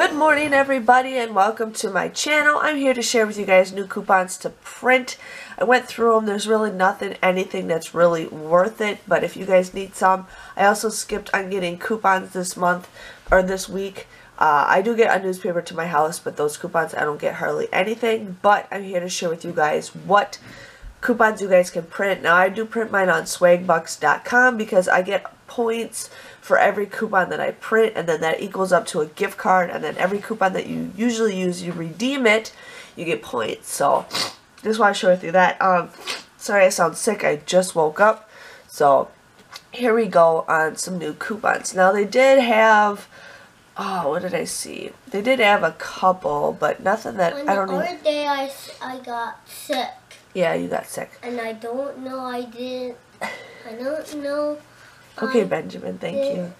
Good morning, everybody, and welcome to my channel. I'm here to share with you guys new coupons to print. I went through them. There's really anything that's really worth it, but if you guys need some, I also skipped on getting coupons this month or this week. I do get a newspaper to my house, but those coupons I don't get hardly anything. But I'm here to share with you guys what coupons you guys can print. Now, I do print mine on swagbucks.com because I get points for every coupon that I print, and then that equals up to a gift card, and then every coupon that you usually use, you redeem it, you get points. So just want to share with you that. Sorry I sound sick, I just woke up. So here we go on some new coupons. Now they did have, what did I see? They did have a couple, but nothing that I don't know. The other day I got sick. Yeah, you got sick. And I don't know I don't know. Okay, Benjamin, thank you.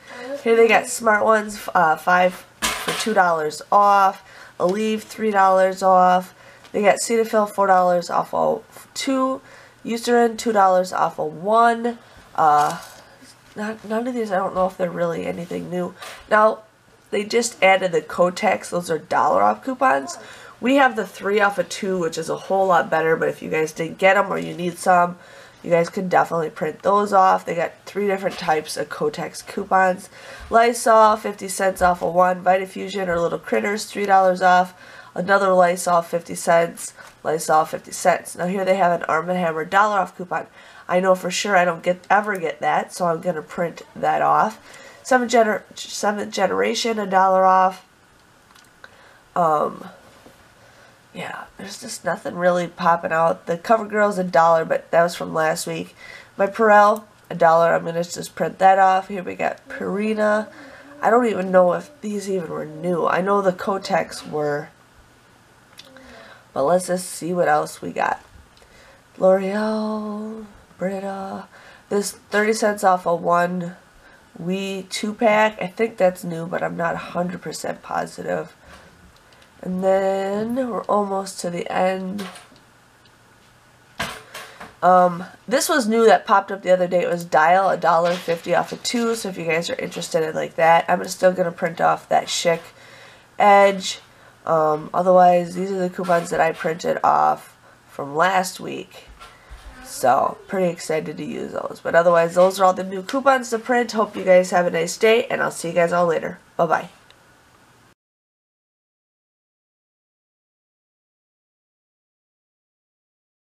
Here they got Smart Ones, 5 for $2 off. Aleve, $3 off. They got Cetaphil, $4 off of 2. Eucerin, $2 off of 1. None of these, I don't know if they're really anything new. Now, they just added the Kotex. Those are $1 off coupons. We have the 3 off of 2, which is a whole lot better, but if you guys didn't get them or you need some, you guys can definitely print those off. They got 3 different types of Kotex coupons. Lysol, 50 cents off of 1. Vitafusion or Little Critters, $3 off. Another Lysol, 50 cents. Lysol, 50 cents. Now here they have an Arm & Hammer $1 off coupon. I know for sure I don't ever get that, so I'm going to print that off. Seventh Generation, $1 off. Yeah, there's just nothing really popping out. The CoverGirl's $1, but that was from last week. My Perel, $1. I'm going to just print that off. Here we got Purina. I don't even know if these even were new. I know the Kotex were. But let's just see what else we got. L'Oreal, Brita. This 30 cents off of 1 Wii 2-pack. I think that's new, but I'm not 100% positive. And then we're almost to the end. This was new that popped up the other day. It was Dial, $1.50 off of 2. So if you guys are interested in like that, I'm still going to print off that Chic Edge. Otherwise, these are the coupons that I printed off from last week. So pretty excited to use those. But otherwise, those are all the new coupons to print. Hope you guys have a nice day, and I'll see you guys all later. Bye-bye.